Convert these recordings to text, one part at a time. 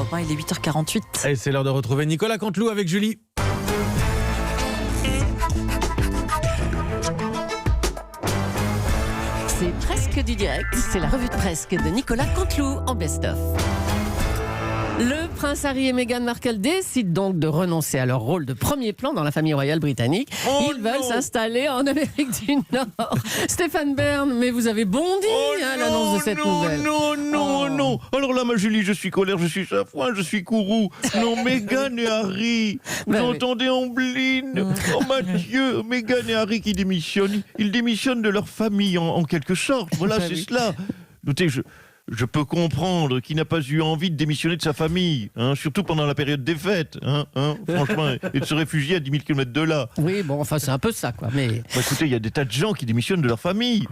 Europe 1, il est 8h48. Et c'est l'heure de retrouver Nicolas Canteloup avec Julie. C'est presque du direct, c'est la revue de presse de Nicolas Canteloup en best-of. Le prince Harry et Meghan Markle décident donc de renoncer à leur rôle de premier plan dans la famille royale britannique. Ils veulent s'installer en Amérique du Nord. Stéphane Bern, mais vous avez bondi à l'annonce de cette nouvelle. Non. Alors là, ma Julie, je suis colère, je suis chafouin, je suis courroux. Non, Meghan et Harry, vous entendez Ambline? Oh mon Dieu, Meghan et Harry qui démissionnent. Ils démissionnent de leur famille en quelque sorte. Voilà, c'est cela. Notez, je peux comprendre qu'il n'a pas eu envie de démissionner de sa famille, surtout pendant la période des fêtes, franchement, et de se réfugier à 10 000 km de là. Oui, bon, enfin, c'est un peu ça, quoi. Mais... écoutez, il y a des tas de gens qui démissionnent de leur famille.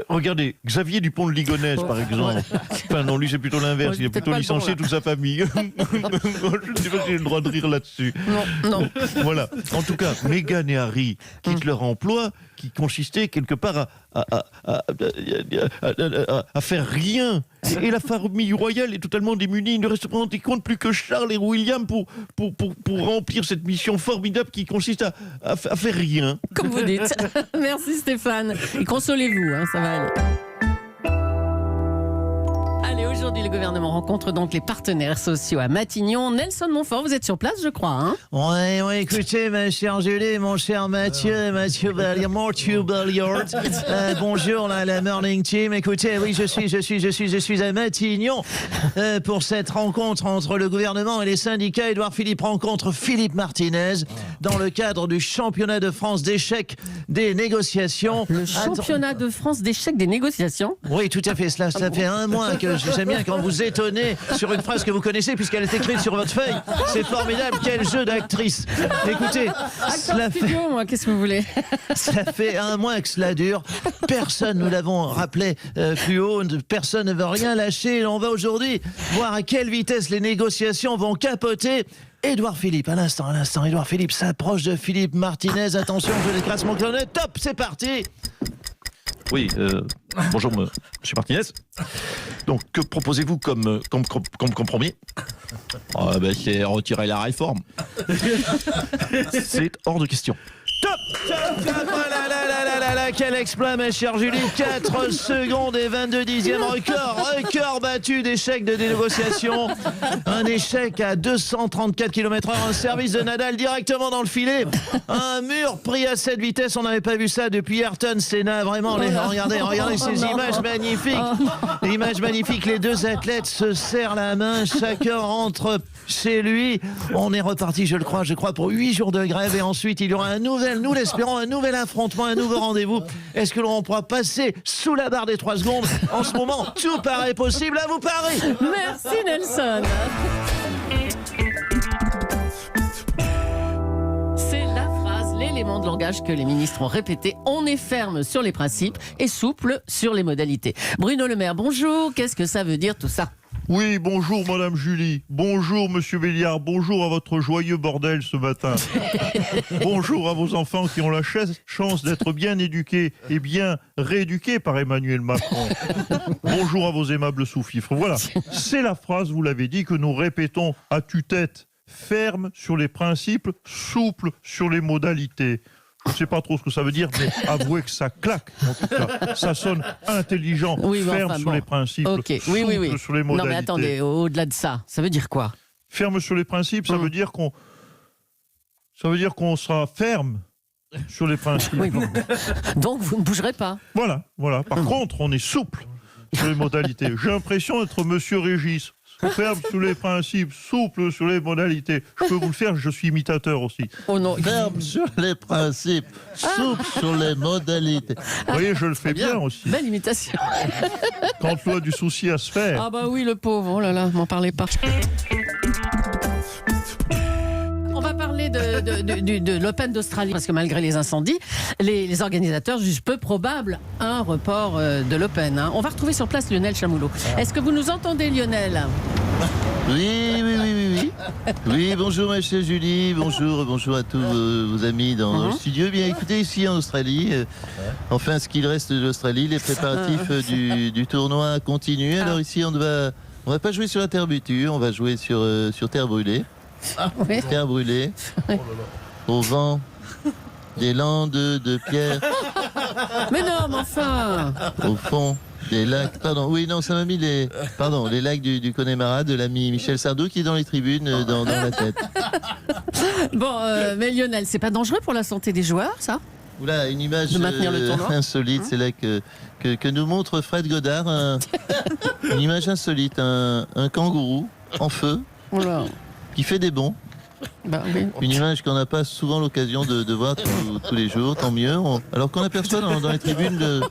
Regardez, Xavier Dupont de Ligonnès, par exemple. Enfin, non, lui, c'est plutôt l'inverse. Il a plutôt licencié toute sa famille. Je ne sais pas si j'ai le droit de rire là-dessus. Non. Voilà. En tout cas, Meghan et Harry quittent leur emploi qui consistait quelque part à faire rien. Et la famille royale est totalement démunie. Il ne reste pas compte plus que Charles et William pour remplir cette mission formidable qui consiste à faire rien. Comme vous dites. Merci Stéphane. Et consolez-vous, ça va aller. Allez, aujourd'hui, le gouvernement rencontre donc les partenaires sociaux à Matignon. Nelson Montfort, vous êtes sur place, je crois. Oui, écoutez, ma chère Julie, mon cher Mathieu Balliard, bonjour, la Morning Team. Écoutez, oui, je suis à Matignon pour cette rencontre entre le gouvernement et les syndicats. Édouard Philippe rencontre Philippe Martinez dans le cadre du championnat de France d'échecs des négociations. Le championnat de France d'échecs des négociations? Oui, tout à fait. Ça fait un mois que j'aime bien quand vous étonnez sur une phrase que vous connaissez puisqu'elle est écrite sur votre feuille. C'est formidable, quel jeu d'actrice. Écoutez, qu'est-ce que vous voulez? Ça fait un mois que cela dure. Personne, nous l'avons rappelé plus haut, personne ne veut rien lâcher. On va aujourd'hui voir à quelle vitesse les négociations vont capoter. Édouard Philippe, à l'instant, Édouard Philippe s'approche de Philippe Martinez. Attention, je déclasse mon clavier. Top, c'est parti. Oui, bonjour monsieur Martinez. Donc, que proposez-vous comme compromis? C'est retirer la réforme. C'est hors de question. Top, quel exploit, ma chère Julie. 4 secondes et 22 dixièmes. Record battu d'échec de négociation. Un échec à 234 km/h. Un service de Nadal directement dans le filet. Un mur pris à cette vitesse. On n'avait pas vu ça depuis Ayrton Senna. Vraiment, regardez ces images magnifiques. Images magnifiques. Les deux athlètes se serrent la main. Chacun rentre chez lui. On est reparti, je crois, pour 8 jours de grève. Et ensuite, il y aura nous l'espérons, un nouvel affrontement, un nouveau rendez-vous. Est-ce que l'on pourra passer sous la barre des 3 secondes? En ce moment, tout paraît possible. À vous Paris. Merci Nelson. C'est la phrase, l'élément de langage que les ministres ont répété. On est ferme sur les principes et souple sur les modalités. Bruno Le Maire, bonjour. Qu'est-ce que ça veut dire tout ça? Oui, bonjour Madame Julie, bonjour Monsieur Béliard, bonjour à votre joyeux bordel ce matin. Bonjour à vos enfants qui ont la chance d'être bien éduqués et bien rééduqués par Emmanuel Macron. Bonjour à vos aimables sous-fifres. Voilà, c'est la phrase, vous l'avez dit, que nous répétons à tue-tête. Ferme sur les principes, souple sur les modalités. Je ne sais pas trop ce que ça veut dire, mais avouez que ça claque. En tout cas, ça sonne intelligent, ferme sur les principes, souple sur les modalités. Non mais attendez, au-delà de ça, ça veut dire quoi? Ferme sur les principes, ça veut dire qu'on sera ferme sur les principes. Oui, bon. Donc vous ne bougerez pas. Voilà. Par contre, on est souple sur les modalités. J'ai l'impression d'être Monsieur Régis. Ferme sur les principes, souple sur les modalités. Je peux vous le faire, je suis imitateur aussi. Oh non. Ferme sur les principes, souple sur les modalités. Vous voyez, je le fais bien aussi. Belle imitation. Quand tu as du souci à se faire. Ah bah oui, le pauvre, oh là là, m'en parlez pas. On va parler de l'Open d'Australie, parce que malgré les incendies, les organisateurs jugent peu probable un report de l'Open. On va retrouver sur place Lionel Chamoulot. Est-ce que vous nous entendez, Lionel? Oui. Oui, bonjour ma chère Julie, bonjour à tous vos amis dans le studio. Bien écoutez, ici en Australie, enfin ce qu'il reste de l'Australie, les préparatifs du tournoi continuent. Alors ici on va On va pas jouer sur la terre battue, on va jouer sur terre brûlée. Oui. Terre brûlée. Au vent des landes de pierre. Mais non, mais enfin. Au fond des lacs. Pardon, oui, non, ça m'a mis les lacs du Connemara de l'ami Michel Sardou qui est dans les tribunes, dans la tête. Bon, mais Lionel, c'est pas dangereux pour la santé des joueurs, ça? Oula, une image De maintenir le tournoi insolite, c'est là que nous montre Fred Godard, une image insolite, un kangourou en feu Oula. qui fait des bonds. Bah, oui. Une image qu'on n'a pas souvent l'occasion de voir tous les jours, tant mieux. Alors qu'on aperçoit dans les tribunes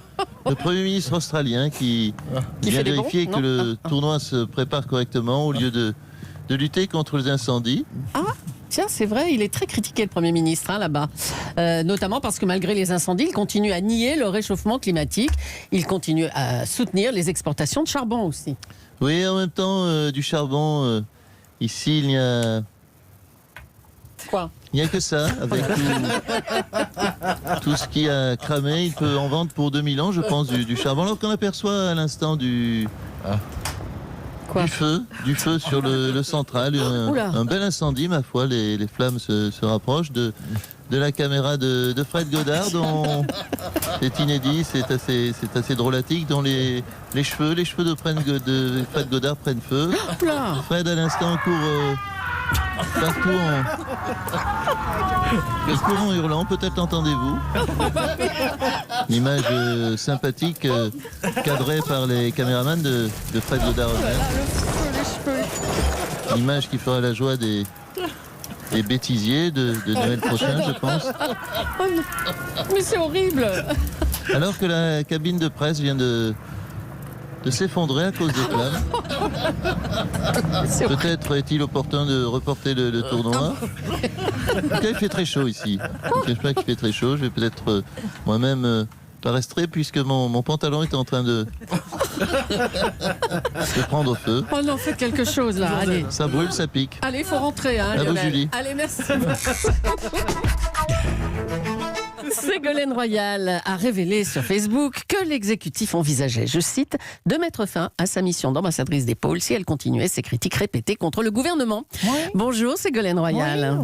le Premier ministre australien qui vient fait des vérifier bons, que le tournoi se prépare correctement au lieu de lutter contre les incendies. Ah, tiens, c'est vrai, il est très critiqué, le Premier ministre, là-bas. Notamment parce que malgré les incendies, il continue à nier le réchauffement climatique. Il continue à soutenir les exportations de charbon aussi. Oui, en même temps, du charbon, ici, il n'y a... Quoi? Il n'y a que ça, avec tout ce qui a cramé. Il peut en vendre pour 2000 ans, je pense, du charbon. Alors qu'on aperçoit à l'instant du feu sur le central. Un bel incendie, ma foi. Les flammes se rapprochent de la caméra de Fred Godard, dont c'est inédit, c'est assez drôlatique, dont les cheveux de Fred Godard prennent feu. Oula. Fred, à l'instant, court partout en hurlant, peut-être l'entendez-vous. Une image sympathique, cadrée par les caméramans de Fred Godard eux-mêmes. Une image qui fera la joie des bêtisiers de Noël prochain, je pense. Mais c'est horrible. Alors que la cabine de presse vient de s'effondrer à cause des flammes. Peut-être est-il opportun de reporter le tournoi. En tout cas, il fait très chaud ici. Je ne cache pas qu'il fait très chaud. Je vais peut-être moi-même pas rester puisque mon pantalon est en train de prendre au feu. Oh non, faites quelque chose là, allez. Ça brûle, ça pique. Allez, il faut rentrer, hein, À vous, Lionel. Julie. Allez, merci. Ségolène Royal a révélé sur Facebook que l'exécutif envisageait, je cite, de mettre fin à sa mission d'ambassadrice des pôles si elle continuait ses critiques répétées contre le gouvernement. Oui. Bonjour Ségolène Royal.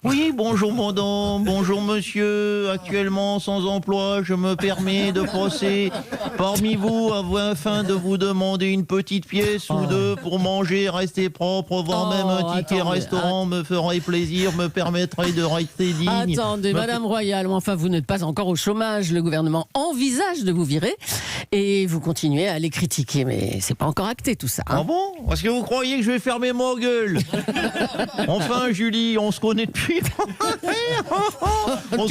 Oui, bonjour madame, bonjour monsieur, actuellement sans emploi, je me permets de passer parmi vous afin de vous demander une petite pièce ou deux pour manger, rester propre, voire même un ticket attendez, restaurant me ferait plaisir, me permettrait de rester digne. Attendez, Madame Royal, enfin vous n'êtes pas encore au chômage, le gouvernement envisage de vous virer et vous continuez à les critiquer, mais c'est pas encore acté tout ça. Hein. Ah bon? Est-ce que vous croyez que je vais fermer ma gueule? Enfin Julie, on se connaît depuis... on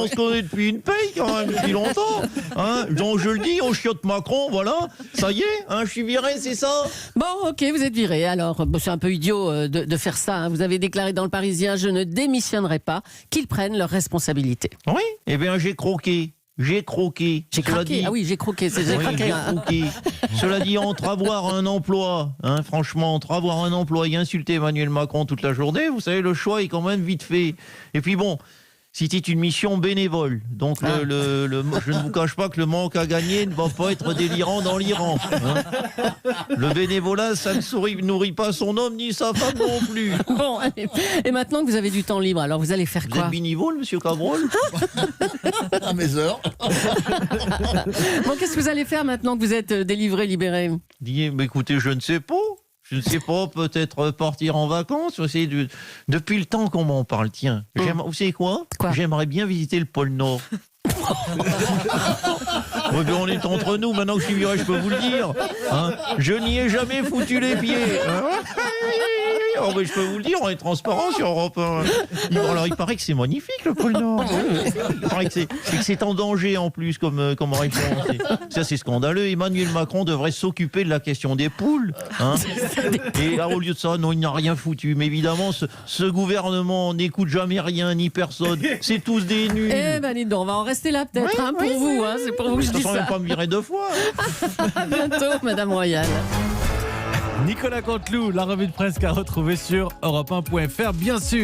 se connaît depuis une paye quand même, depuis longtemps. Hein, donc je le dis, on chiotte Macron, voilà, ça y est, hein, je suis viré, c'est ça? Bon, ok, vous êtes viré. Alors, c'est un peu idiot de faire ça. Hein. Vous avez déclaré dans le Parisien, je ne démissionnerai pas, qu'ils prennent leurs responsabilités. Oui, eh bien j'ai croqué. J'ai croqué. J'ai craqué. Ah oui, j'ai croqué. J'ai craqué. Hein. Croqué. Cela dit, entre avoir un emploi, hein, franchement, entre avoir un emploi et insulter Emmanuel Macron toute la journée, vous savez, le choix est quand même vite fait. Et puis bon, c'était une mission bénévole. Donc je ne vous cache pas que le manque à gagner ne va pas être délirant dans l'Iran. Hein. Le bénévolat, ça ne nourrit pas son homme ni sa femme non plus. Bon, allez. Et maintenant que vous avez du temps libre, alors vous allez faire Vous quoi? êtes bénévole, monsieur Cabrol? À mes heures. Bon, qu'est-ce que vous allez faire maintenant que vous êtes délivré, libéré? Mais écoutez, je ne sais pas. Je ne sais pas, peut-être partir en vacances. Depuis le temps qu'on m'en parle, tiens. Vous savez quoi? J'aimerais bien visiter le pôle Nord. Ouais, on est entre nous, maintenant que je suis viré, je peux vous le dire. Hein, je n'y ai jamais foutu les pieds. Hein. Oh, mais je peux vous le dire, on est transparent sur Europe 1. Alors, il paraît que c'est magnifique, le pôle Nord. Il paraît que c'est en danger, en plus, comme réponse. Ça, c'est scandaleux. Emmanuel Macron devrait s'occuper de la question des poules. Hein. Et là, au lieu de ça, non, il n'a rien foutu. Mais évidemment, ce gouvernement n'écoute jamais rien, ni personne. C'est tous des nuls. Eh ben, dis donc, on va en rester là, peut-être, hein, pour vous. Hein, c'est pour vous que je dis Ça ne ça. même pas me virer deux fois. À bientôt, Madame Royal. Nicolas Canteloup, la revue de presse qu'à retrouver sur europe1.fr, bien sûr.